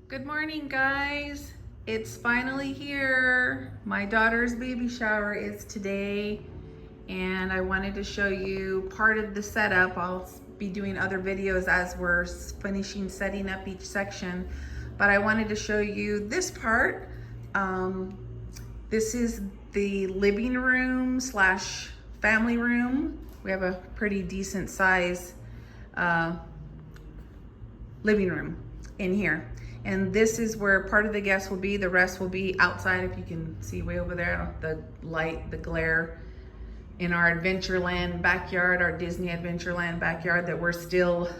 Good morning, guys. It's finally here. My daughter's baby shower is today, and I wanted to show you part of the setup. I'll be doing other videos as we're finishing setting up each section, but I wanted to show you this part. This is the living room slash family room. We have a pretty decent size living room in here. And this is where part of the guests will be. The rest will be outside, if you can see way over there, the light, the glare, in our Adventureland backyard, our Disney Adventureland backyard that we're still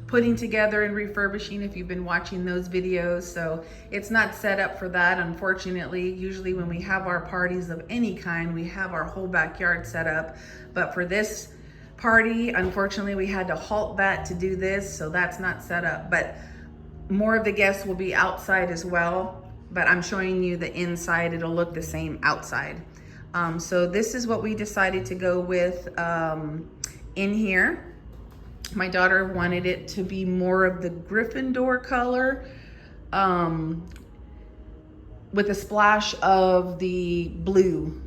putting together and refurbishing, if you've been watching those videos. So it's not set up for that, unfortunately. Usually when we have our parties of any kind, we have our whole backyard set up. But for this party, unfortunately, we had to halt that to do this, so that's not set up. But more of the guests will be outside as well, but I'm showing you the inside. It'll look the same outside. So this is what we decided to go with in here. My daughter wanted it to be more of the Gryffindor color with a splash of the blue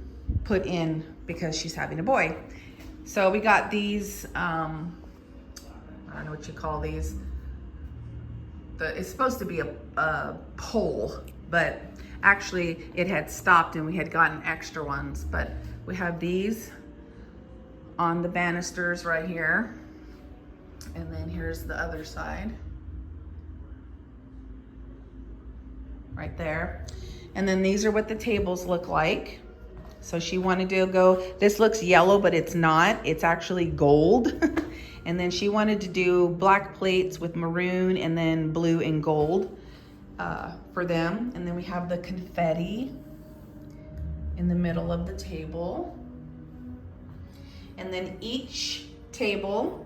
put in because she's having a boy. So we got these, I don't know what you call these. It's supposed to be a pole, but actually it had stopped and we had gotten extra ones. But we have these on the banisters right here. And then here's the other side. Right there. And then these are what the tables look like. So she wanted to go, this looks yellow, but it's not. It's actually gold. And then she wanted to do black plates with maroon and then blue and gold for them. And then we have the confetti in the middle of the table. And then each table,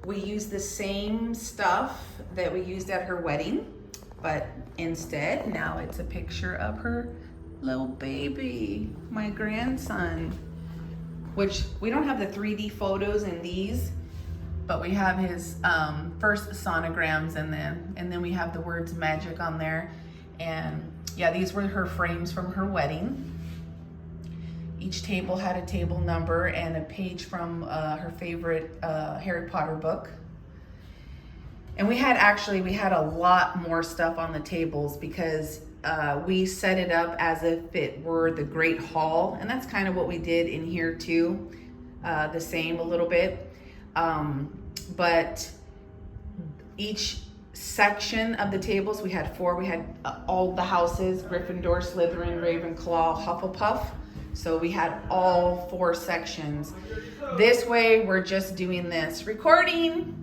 we use the same stuff that we used at her wedding, but instead now it's a picture of her little baby, my grandson, which we don't have the 3D photos in these, but we have his first sonograms, and then we have the words magic on there. And yeah, these were her frames from her wedding. Each table had a table number and a page from her favorite Harry Potter book. And we had a lot more stuff on the tables because we set it up as if it were the Great Hall, and that's kind of what we did in here too, the same a little bit. But each section of the tables, we had four. We had all the houses: Gryffindor, Slytherin, Ravenclaw, Hufflepuff. So we had all four sections. This way, we're just doing this recording.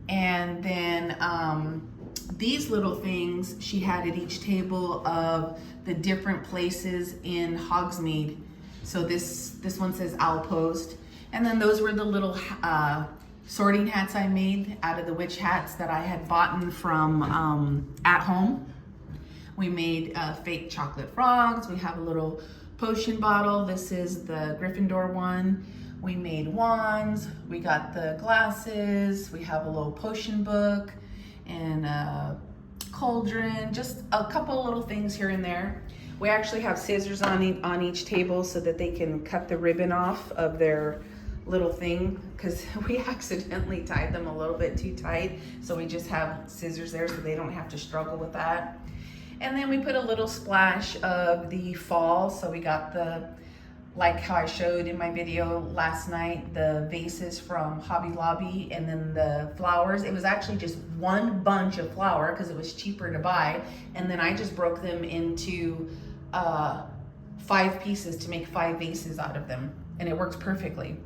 And then these little things she had at each table of the different places in Hogsmeade. So this one says Outpost. And then those were the little sorting hats I made out of the witch hats that I had bought from at home. We made fake chocolate frogs. We have a little potion bottle. This is the Gryffindor one. We made wands. We got the glasses. We have a little potion book and a cauldron, just a couple little things here and there. We actually have scissors on each table so that they can cut the ribbon off of their little thing, because we accidentally tied them a little bit too tight. So we just have scissors there so they don't have to struggle with that. And then we put a little splash of the fall. So we got like how I showed in my video last night, the vases from Hobby Lobby, and then the flowers. It was actually just one bunch of flower because it was cheaper to buy. And then I just broke them into 5 pieces to make 5 vases out of them. And it works perfectly.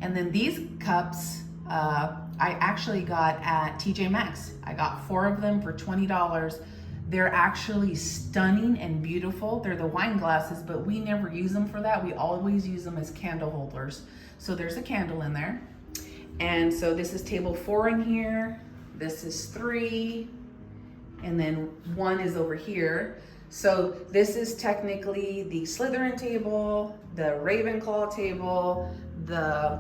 And then these cups, I actually got at TJ Maxx. I got 4 of them for $20. They're actually stunning and beautiful. They're the wine glasses, but we never use them for that. We always use them as candle holders. So there's a candle in there. And so this is table 4 in here. This is 3. And then 1 is over here. So this is technically the Slytherin table, the Ravenclaw table, the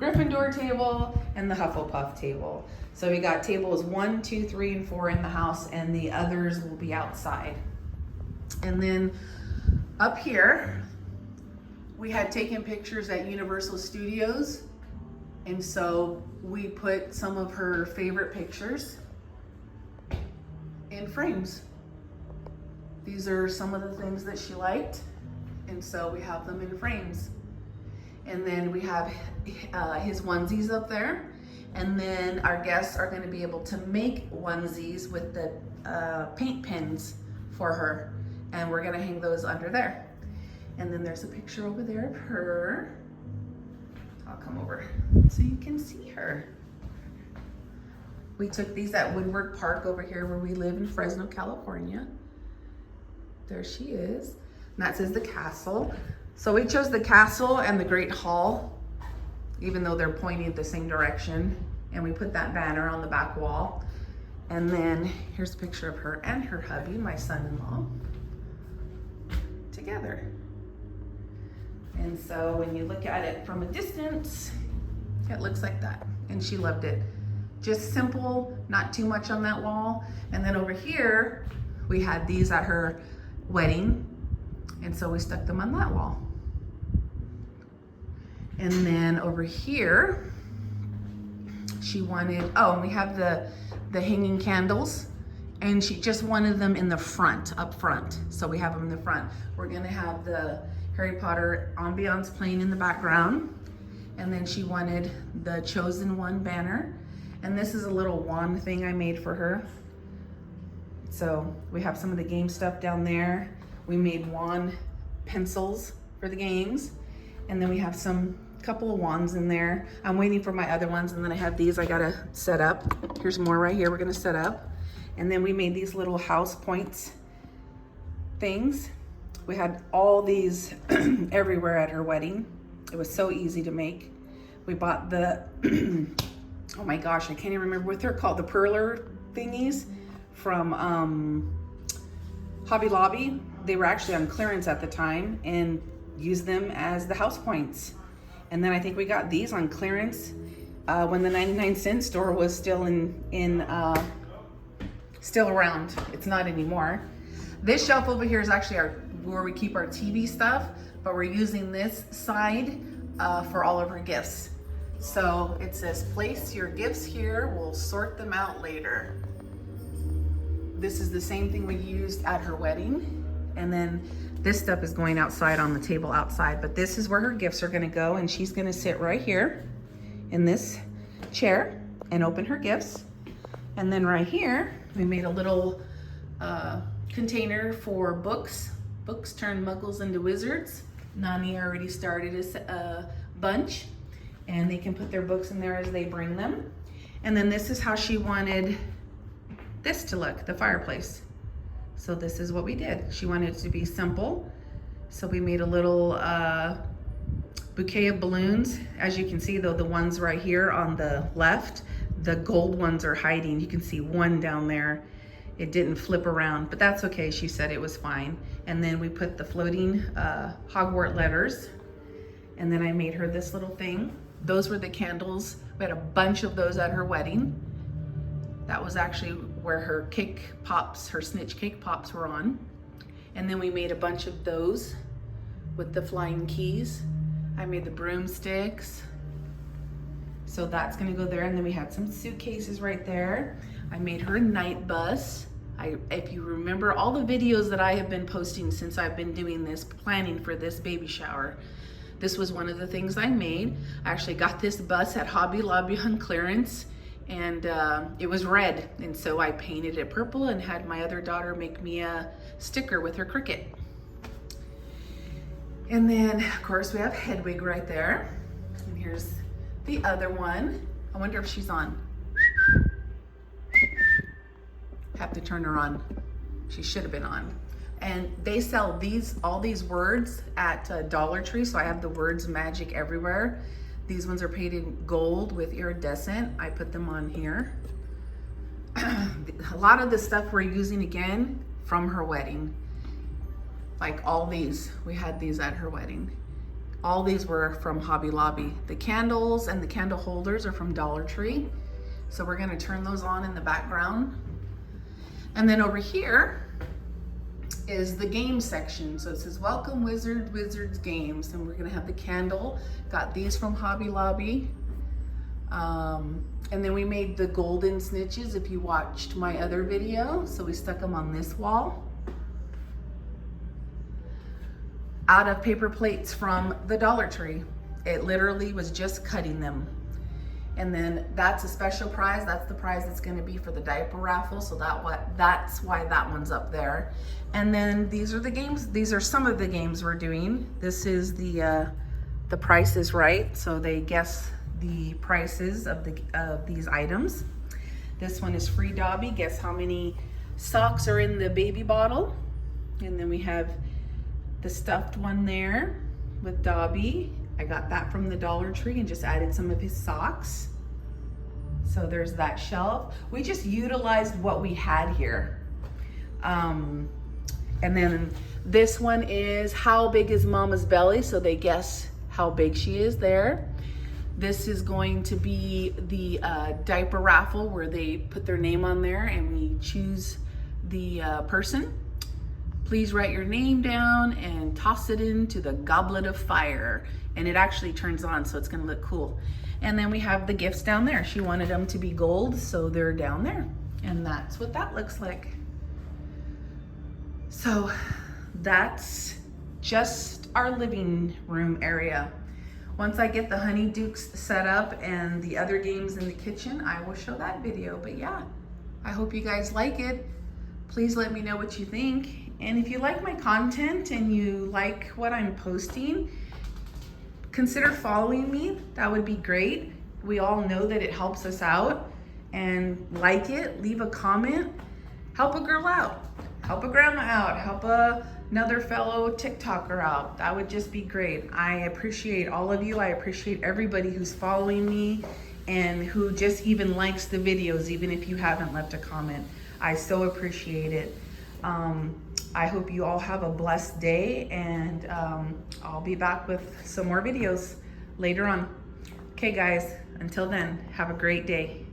Gryffindor table and the Hufflepuff table. So we got tables 1, 2, 3, and 4 in the house, and the others will be outside. And then up here, we had taken pictures at Universal Studios, and so we put some of her favorite pictures in frames. These are some of the things that she liked, and so we have them in frames. And then we have his onesies up there, and then our guests are going to be able to make onesies with the paint pens for her, and we're going to hang those under there. And then there's a picture over there of her. I'll come over so you can see her. We took these at Woodward Park over here where we live in Fresno, California. There she is. And that says the castle. So we chose the castle and the Great Hall, even though they're pointing the same direction. And we put that banner on the back wall. And then here's a picture of her and her hubby, my son-in-law, together. And so when you look at it from a distance, it looks like that. And she loved it. Just simple, not too much on that wall. And then over here, we had these at her wedding. And so we stuck them on that wall. And then over here, she wanted, oh, and we have the hanging candles, and she just wanted them in the front, up front. So we have them in the front. We're gonna have the Harry Potter ambiance playing in the background. And then she wanted the Chosen One banner. And this is a little wand thing I made for her. So we have some of the game stuff down there. We made wand pencils for the games. And then we have some couple of wands in there. I'm waiting for my other ones, and then I have these I gotta set up. Here's more right here we're gonna set up. And then we made these little house points things. We had all these everywhere at her wedding. It was so easy to make. We bought the, oh my gosh, I can't even remember what they're called, the perler thingies from Hobby Lobby. They were actually on clearance at the time, and used them as the house points. And then I think we got these on clearance when the 99-cent store was still still around. It's not anymore. This shelf over here is actually where we keep our TV stuff, but we're using this side for all of our gifts. So it says, place your gifts here, we'll sort them out later. This is the same thing we used at her wedding. And then this stuff is going outside on the table outside, but this is where her gifts are gonna go, and she's gonna sit right here in this chair and open her gifts. And then right here, we made a little container for books. Books turn muggles into wizards. Nani already started a bunch, and they can put their books in there as they bring them. And then this is how she wanted this to look, the fireplace. So this is what we did. She wanted it to be simple. So we made a little bouquet of balloons. As you can see though, the ones right here on the left, the gold ones are hiding. You can see one down there. It didn't flip around, but that's okay. She said it was fine. And then we put the floating Hogwarts letters. And then I made her this little thing. Those were the candles. We had a bunch of those at her wedding. That was actually where her cake pops, her snitch cake pops were on. And then we made a bunch of those with the flying keys. I made the broomsticks. So that's gonna go there. And then we had some suitcases right there. I made her a night bus. If you remember all the videos that I have been posting since I've been doing this, planning for this baby shower, this was one of the things I made. I actually got this bus at Hobby Lobby on clearance, and it was red. And so I painted it purple and had my other daughter make me a sticker with her cricket. And then of course we have Hedwig right there. And here's the other one. I wonder if she's on. Have to turn her on. She should have been on. And they sell all these words at Dollar Tree. So I have the words magic everywhere. These ones are painted gold with iridescent. I put them on here. A lot of the stuff we're using again from her wedding. Like all these, we had these at her wedding. All these were from Hobby Lobby. The candles and the candle holders are from Dollar Tree. So we're gonna turn those on in the background. And then over here is the game section. So it says, welcome Wizards Games. And we're gonna have the candle. Got these from Hobby Lobby. And then we made the golden snitches if you watched my other video. So we stuck them on this wall. Out of paper plates from the Dollar Tree. It literally was just cutting them. And then that's a special prize. That's the prize that's gonna be for the diaper raffle. So that's why that one's up there. And then these are the games. These are some of the games we're doing. This is the Price is Right. So they guess the prices of these items. This one is Free Dobby. Guess how many socks are in the baby bottle. And then we have the stuffed one there with Dobby. I got that from the Dollar Tree and just added some of his socks. So there's that shelf. We just utilized what we had here. And then this one is how big is Mama's belly? So they guess how big she is there. This is going to be the diaper raffle where they put their name on there and we choose the person. Please write your name down and toss it into the goblet of fire. And it actually turns on, so it's gonna look cool. And then we have the gifts down there. She wanted them to be gold, so they're down there. And that's what that looks like. So that's just our living room area. Once I get the Honeydukes set up and the other games in the kitchen, I will show that video. But yeah, I hope you guys like it. Please let me know what you think. And if you like my content and you like what I'm posting, consider following me. That would be great. We all know that it helps us out. And like it, leave a comment, help a girl out, help a grandma out, help another fellow TikToker out. That would just be great. I appreciate all of you. I appreciate everybody who's following me and who just even likes the videos, even if you haven't left a comment. I so appreciate it. I hope you all have a blessed day, and I'll be back with some more videos later on. Okay guys, until then, have a great day.